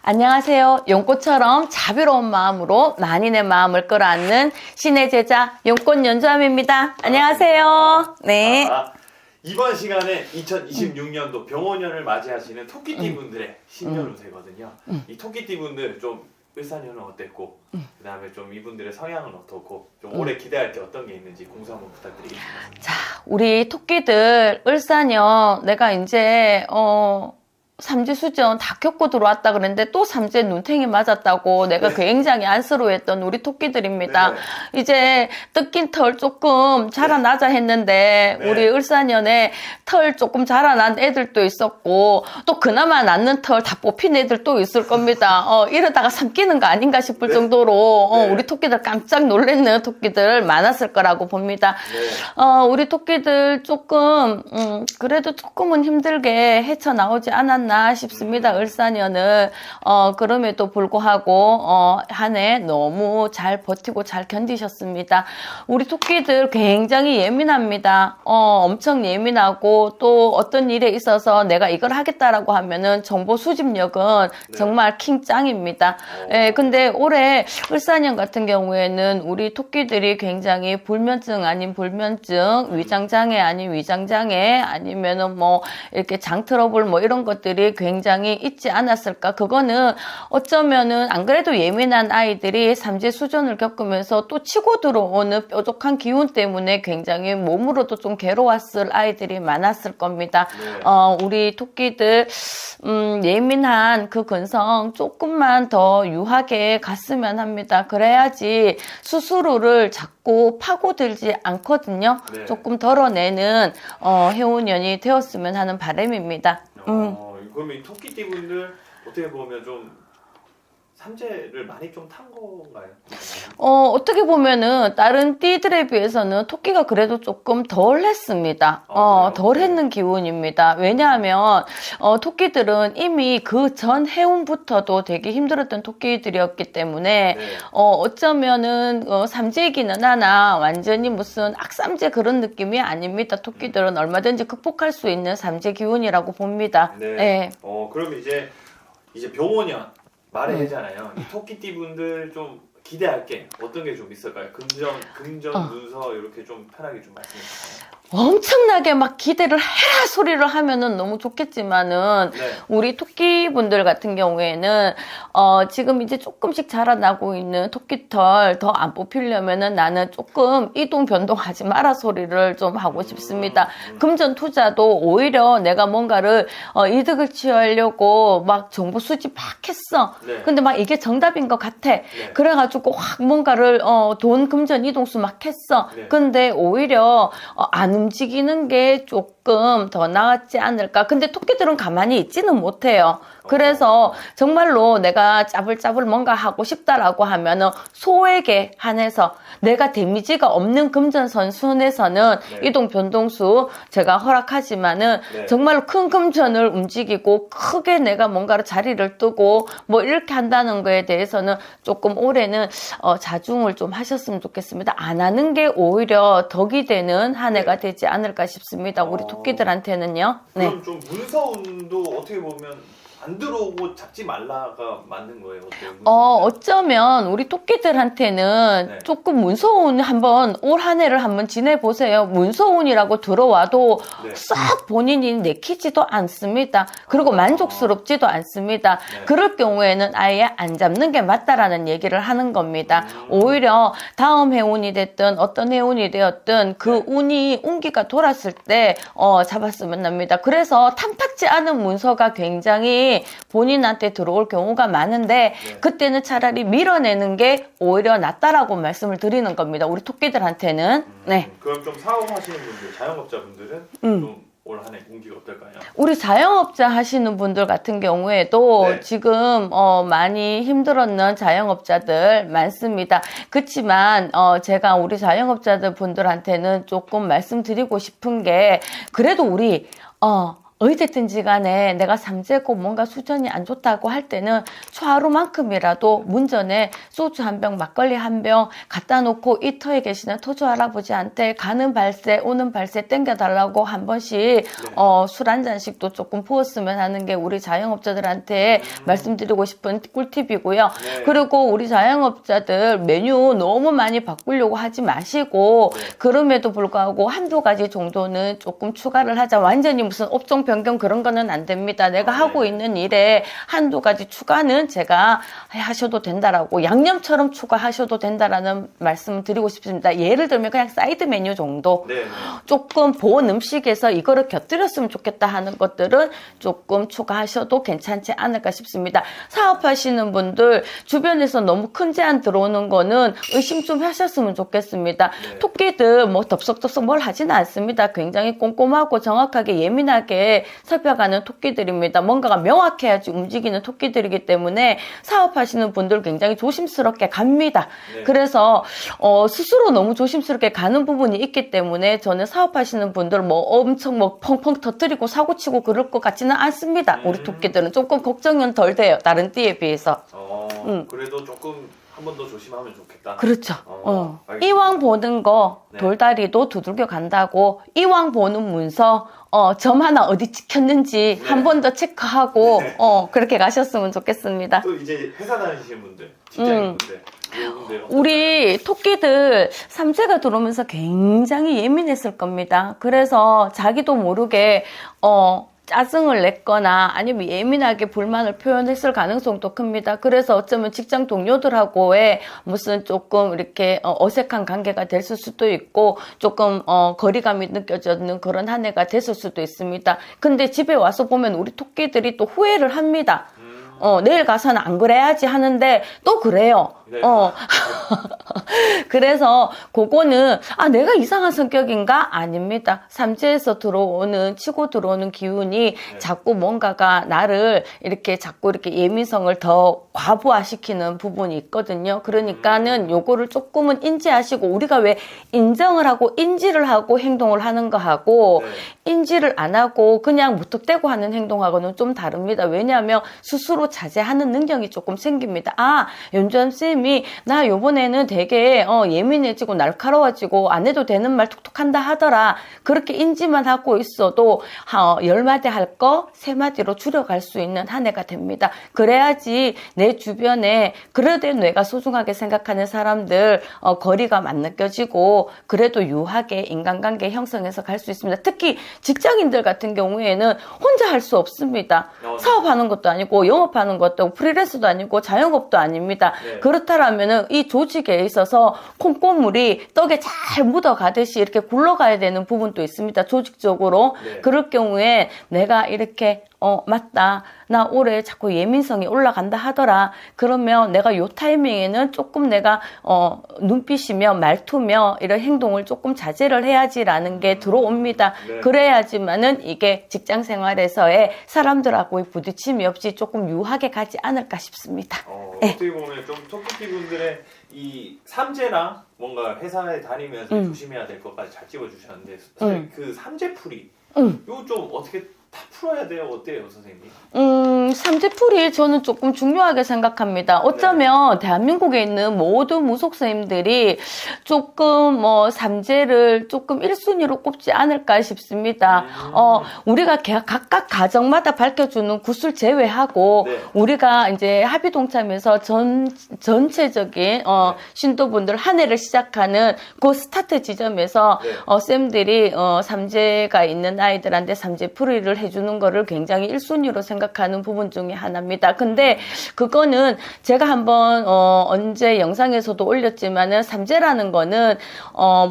안녕하세요. 용꽃처럼 자비로운 마음으로 만인의 마음을 끌어안는 신의 제자 용꽃 연주함입니다. 안녕하세요. 네. 이번 시간에 2026년도 병원년을 맞이하시는 토끼띠 분들의 신년 운세거든요. 이 토끼띠 분들 좀 을사년은 어땠고, 그 다음에 좀 이분들의 성향은 어떻고, 좀 올해 기대할 게 어떤 게 있는지 공수 한번 부탁드리겠습니다. 자, 우리 토끼들 을사년 내가 이제 삼재수전 다 겪고 들어왔다 그랬는데 또 삼재 눈탱이 맞았다고 내가 굉장히 안쓰러워했던 우리 토끼들입니다. 네. 이제 뜯긴 털 조금 자라나자 했는데 네. 우리 을사년에 털 조금 자라난 애들도 있었고 또 그나마 낳는 털 다 뽑힌 애들도 있을 겁니다. 이러다가 삼키는 거 아닌가 싶을 네. 정도로 네. 우리 토끼들 깜짝 놀랐는 토끼들 많았을 거라고 봅니다. 네. 우리 토끼들 조금 그래도 조금은 힘들게 헤쳐나오지 않았나 싶습니다. 을사년을 그럼에도 불구하고 한 해 너무 잘 버티고 잘 견디셨습니다. 우리 토끼들 굉장히 예민합니다. 엄청 예민하고 또 어떤 일에 있어서 내가 이걸 하겠다라고 하면은 정보 수집력은 네. 정말 킹짱입니다. 예, 근데 올해 을사년 같은 경우에는 우리 토끼들이 굉장히 불면증 아닌 불면증, 위장장애 아닌 위장장애, 아니면은 뭐 이렇게 장 트러블 뭐 이런 것들이 굉장히 있지 않았을까. 그거는 어쩌면은 안 그래도 예민한 아이들이 삼재수전을 겪으면서 또 치고 들어오는 뾰족한 기운 때문에 굉장히 몸으로도 좀 괴로웠을 아이들이 많았을 겁니다. 네. 우리 토끼들 예민한 그 근성 조금만 더 유하게 갔으면 합니다. 그래야지 스스로를 자꾸 파고들지 않거든요. 네. 조금 덜어내는 해운년이 되었으면 하는 바람입니다. 그러면 이 토끼띠 분들 어떻게 보면 좀 삼재를 많이 좀 탄 건가요? 어떻게 보면은 다른 띠들에 비해서는 토끼가 그래도 조금 덜 했습니다. 덜 했는 기운입니다. 왜냐하면 토끼들은 이미 그 전 해운부터도 되게 힘들었던 토끼들이었기 때문에 네. 어쩌면은 삼재이기는 하나 완전히 무슨 악삼재 그런 느낌이 아닙니다. 토끼들은 얼마든지 극복할 수 있는 삼재 기운이라고 봅니다. 네. 네. 그럼 이제 병원년 말해야 되잖아요. 이 토끼띠 분들 좀 기대할 게 어떤 게 좀 있을까요? 금전, 문서 이렇게 좀 편하게 좀 말씀해 주세요. 엄청나게 막 기대를 해라 소리를 하면은 너무 좋겠지만은 네. 우리 토끼분들 같은 경우에는 지금 이제 조금씩 자라나고 있는 토끼털 더 안 뽑히려면은 나는 조금 이동 변동하지 마라 소리를 좀 하고 싶습니다. 금전 투자도 오히려 내가 뭔가를 이득을 취하려고 막 정보 수집 막 했어. 네. 근데 막 이게 정답인 것 같아. 네. 그래가지고 확 뭔가를 돈 금전 이동수 막 했어. 네. 근데 오히려 안 움직이는 게 조금 더 나았지 않을까. 근데 토끼들은 가만히 있지는 못해요. 그래서 정말로 내가 짜불짜불 뭔가 하고 싶다라고 하면은 소액에 한해서 내가 데미지가 없는 금전선 순에서는 네. 이동 변동수 제가 허락하지만은 네. 정말로 큰 금전을 움직이고 크게 내가 뭔가를 자리를 뜨고 뭐 이렇게 한다는 거에 대해서는 조금 올해는 자중을 좀 하셨으면 좋겠습니다. 안 하는 게 오히려 덕이 되는 한 해가 되지 않을까 싶습니다. 우리 토끼들한테는요. 네. 그럼 좀 문서운도 어떻게 보면 안 들어오고 잡지 말라가 맞는 거예요? 어때요? 어쩌면 우리 토끼들한테는 네. 조금 문서운 한번 올 한 해를 한번 지내보세요. 문서운이라고 들어와도 네. 싹 본인이 내키지도 않습니다. 그리고 만족스럽지도 않습니다. 네. 그럴 경우에는 아예 안 잡는 게 맞다라는 얘기를 하는 겁니다. 오히려 다음 해운이 됐든 어떤 해운이 되었든 그 운이 운기가 돌았을 때 잡았으면 합니다. 그래서 탐탁지 않은 문서가 굉장히 본인한테 들어올 경우가 많은데 그때는 차라리 밀어내는 게 오히려 낫다라고 말씀을 드리는 겁니다. 우리 토끼들한테는. 네. 그럼 좀 사업하시는 분들, 자영업자분들은 좀 올 한 해 운기가 어떨까요? 우리 자영업자 하시는 분들 같은 경우에도 네. 지금 많이 힘들었는 자영업자들 많습니다. 그렇지만 제가 우리 자영업자들 분들한테는 조금 말씀드리고 싶은 게 그래도 우리 어디든지 간에 내가 삼재고 뭔가 수전이 안 좋다고 할 때는 초하루만큼이라도 문전에 소주 한 병, 막걸리 한 병 갖다 놓고 이 터에 계시는 토조 할아버지한테 가는 발세, 오는 발세 땡겨달라고 한 번씩 술 한 잔씩도 조금 부었으면 하는 게 우리 자영업자들한테 말씀드리고 싶은 꿀팁이고요. 네. 그리고 우리 자영업자들 메뉴 너무 많이 바꾸려고 하지 마시고 그럼에도 불구하고 한두 가지 정도는 조금 추가를 하자. 완전히 무슨 업종 변경 그런 거는 안 됩니다. 내가 하고 있는 일에 한두 가지 추가는 제가 하셔도 된다라고 양념처럼 추가하셔도 된다라는 말씀을 드리고 싶습니다. 예를 들면 그냥 사이드 메뉴 정도 네. 조금 본 음식에서 이거를 곁들였으면 좋겠다 하는 것들은 조금 추가하셔도 괜찮지 않을까 싶습니다. 사업하시는 분들 주변에서 너무 큰 제한 들어오는 거는 의심 좀 하셨으면 좋겠습니다. 네. 토끼들 뭐 덥석덥석 뭘 하지는 않습니다. 굉장히 꼼꼼하고 정확하게 예민하게 살펴가는 토끼들입니다. 뭔가가 명확해야지 움직이는 토끼들이기 때문에 사업하시는 분들 굉장히 조심스럽게 갑니다. 네. 그래서 스스로 너무 조심스럽게 가는 부분이 있기 때문에 저는 사업하시는 분들 뭐 엄청 뭐 펑펑 터뜨리고 사고치고 그럴 것 같지는 않습니다. 우리 토끼들은 조금 걱정은 덜 돼요. 다른 띠에 비해서. 그래도 조금 한 번 더 조심하면 좋겠다. 그렇죠. 알겠습니다. 이왕 보는 거 네. 돌다리도 두들겨 간다고 이왕 보는 문서 점 하나 어디 찍혔는지 네. 한 번 더 체크하고 네. 그렇게 가셨으면 좋겠습니다. 또 이제 회사 다니시는 분들, 직장인분들, 이분들 우리 토끼들 삼재가 들어오면서 굉장히 예민했을 겁니다. 그래서 자기도 모르게 짜증을 냈거나 아니면 예민하게 불만을 표현했을 가능성도 큽니다. 그래서 어쩌면 직장 동료들하고의 무슨 조금 이렇게 어색한 관계가 됐을 수도 있고 조금 거리감이 느껴지는 그런 한 해가 됐을 수도 있습니다. 근데 집에 와서 보면 우리 토끼들이 또 후회를 합니다. 내일 가서는 안 그래야지 하는데 또 그래요. 네. 그래서 그거는 내가 이상한 성격인가? 아닙니다. 삼재에서 치고 들어오는 기운이 자꾸 뭔가가 나를 이렇게 자꾸 이렇게 예민성을 더 과부하시키는 부분이 있거든요. 그러니까는 요거를 조금은 인지하시고 우리가 왜 인정을 하고 인지를 하고 행동을 하는 거하고 인지를 안 하고 그냥 무턱대고 하는 행동하고는 좀 다릅니다. 왜냐하면 스스로 자제하는 능력이 조금 생깁니다. 연주원쌤이 나 요번에는 되게 예민해지고 날카로워지고 안 해도 되는 말 툭툭 한다 하더라. 그렇게 인지만 하고 있어도 10마디 할 거 3마디로 줄여갈 수 있는 한 해가 됩니다. 그래야지 내 주변에 그래도 내가 소중하게 생각하는 사람들 거리감 안 느껴지고 그래도 유하게 인간관계 형성해서 갈 수 있습니다. 특히 직장인들 같은 경우에는 혼자 할 수 없습니다. 사업하는 것도 아니고 영업하는 것도 프리랜서도 아니고 자영업도 아닙니다. 그렇다라면은 이 조직에 있어서 콩고물이 떡에 잘 묻어가듯이 이렇게 굴러가야 되는 부분도 있습니다. 조직적으로. 그럴 경우에 내가 이렇게 맞다. 나 올해 자꾸 예민성이 올라간다 하더라. 그러면 내가 요 타이밍에는 조금 내가 눈빛이며 말투며 이런 행동을 조금 자제를 해야지라는 게 들어옵니다. 그래야지만은 이게 직장 생활에서의 사람들하고의 부딪힘이 없이 조금 유하게 가지 않을까 싶습니다. 어떻게 보면 좀 토끼띠 분들의 이 삼재랑 뭔가 회사에 다니면서 조심해야 될 것까지 잘 찝어주셨는데 사실 그 삼재풀이 이거 좀 어떻게 다 풀어야 돼요? 어때요, 선생님? 삼재풀이 저는 조금 중요하게 생각합니다. 어쩌면 대한민국에 있는 모든 무속선생님들이 조금 삼재를 조금 1순위로 꼽지 않을까 싶습니다. 우리가 각각 가정마다 밝혀주는 구슬 제외하고 우리가 이제 합의동참에서 전체적인 신도분들 한 해를 시작하는 그 스타트 지점에서 쌤들이 삼재가 있는 아이들한테 삼재풀이를 해주는 거를 굉장히 1순위로 생각하는 부분 중에 하나입니다. 근데 그거는 제가 한번 언제 영상에서도 올렸지만은 삼재라는 거는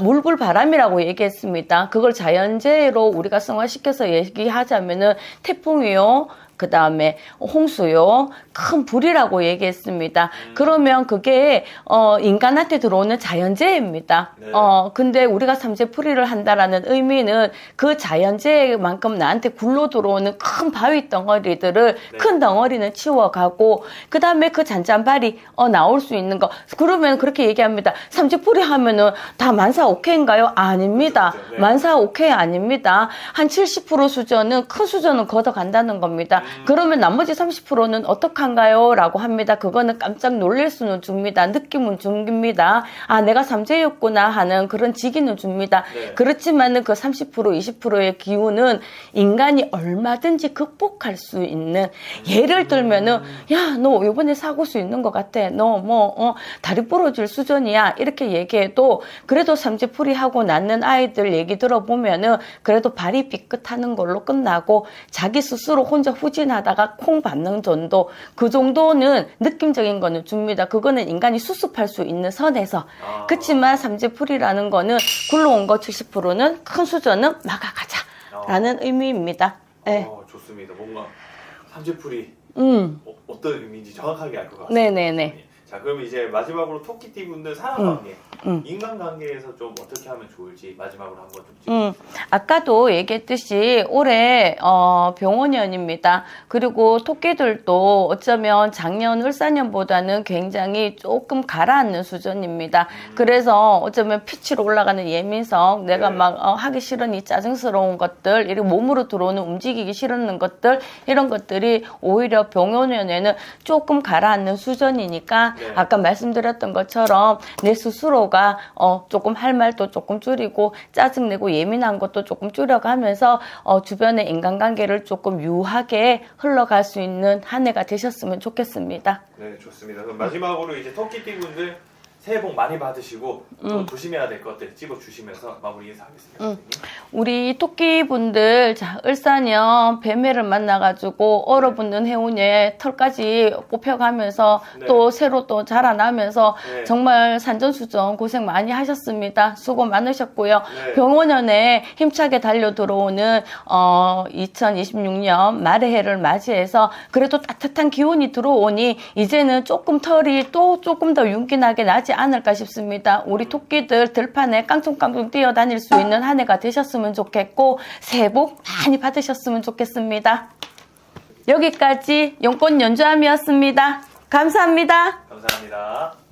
물불바람이라고 얘기했습니다. 그걸 자연재해로 우리가 승화시켜서 얘기하자면은 태풍이요, 그 다음에 홍수요, 큰 불이라고 얘기했습니다. 그러면 그게 인간한테 들어오는 자연재해입니다. 네. 근데 우리가 삼재풀이를 한다라는 의미는 그 자연재해만큼 나한테 굴러 들어오는 큰 바위 덩어리들을 네. 큰 덩어리는 치워가고 그 다음에 그 잔잔발이 나올 수 있는 거. 그러면 그렇게 얘기합니다. 삼재풀이 하면은 다 만사 오케이인가요? 아닙니다. 그렇죠. 네. 만사 오케이 아닙니다. 한 70% 수저는 큰 수저는 걷어간다는 겁니다. 그러면 나머지 30%는 어떡한가요? 라고 합니다. 그거는 깜짝 놀랄 수는 줍니다. 느낌은 줍니다. 아, 내가 삼재였구나 하는 그런 직위는 줍니다. 네. 그렇지만은 그 30%, 20%의 기운은 인간이 얼마든지 극복할 수 있는, 예를 들면은, 야, 너 이번에 사고 수 있는 것 같아. 너 다리 부러질 수준이야. 이렇게 얘기해도 그래도 삼재풀이 하고 낳는 아이들 얘기 들어보면은 그래도 발이 삐끗하는 걸로 끝나고 자기 스스로 혼자 후진하다가 콩 받는 정도, 그 정도는 느낌적인 거는 줍니다. 그거는 인간이 수습할 수 있는 선에서. 그렇지만 삼재풀이라는 거는 굴러온 거 70%는 큰 수저는 막아가자 라는 의미입니다. 네. 좋습니다. 뭔가 삼재풀이 어떤 의미인지 정확하게 알 것 같습니다. 네네네. 자, 그럼 이제 마지막으로 토끼띠 분들 사람관계, 인간관계에서 좀 어떻게 하면 좋을지 마지막으로 한번 좀 짚어주세요. 아까도 얘기했듯이 올해 병원년입니다. 그리고 토끼들도 어쩌면 작년 을사년보다는 굉장히 조금 가라앉는 수준입니다. 그래서 어쩌면 피치로 올라가는 예민성, 내가 네. 막 하기 싫으니 짜증스러운 것들, 이렇게 몸으로 들어오는 움직이기 싫은 것들, 이런 것들이 오히려 병원년에는 조금 가라앉는 수준이니까 네. 아까 말씀드렸던 것처럼 내 스스로가 조금 할 말도 조금 줄이고 짜증내고 예민한 것도 조금 줄여가면서 주변의 인간관계를 조금 유하게 흘러갈 수 있는 한 해가 되셨으면 좋겠습니다. 네, 좋습니다. 그럼 마지막으로 이제 토끼띠 분들 새해 복 많이 받으시고 또 조심해야 될 것들 찝어주시면서 마무리 인사하겠습니다. 선생님. 우리 토끼분들, 자, 을사년 뱀해를 만나가지고 얼어붙는 해운에 털까지 뽑혀가면서 네. 또 새로 또 자라나면서 네. 정말 산전수전 고생 많이 하셨습니다. 수고 많으셨고요. 네. 병원년에 힘차게 달려 들어오는 2026년 말의 해를 맞이해서 그래도 따뜻한 기운이 들어오니 이제는 조금 털이 또 조금 더 윤기나게 나지 않을까 싶습니다. 우리 토끼들 들판에 깡총깡총 뛰어다닐 수 있는 한 해가 되셨으면 좋겠고 새해 복 많이 받으셨으면 좋겠습니다. 여기까지 용꽃 연주함이었습니다. 감사합니다. 감사합니다.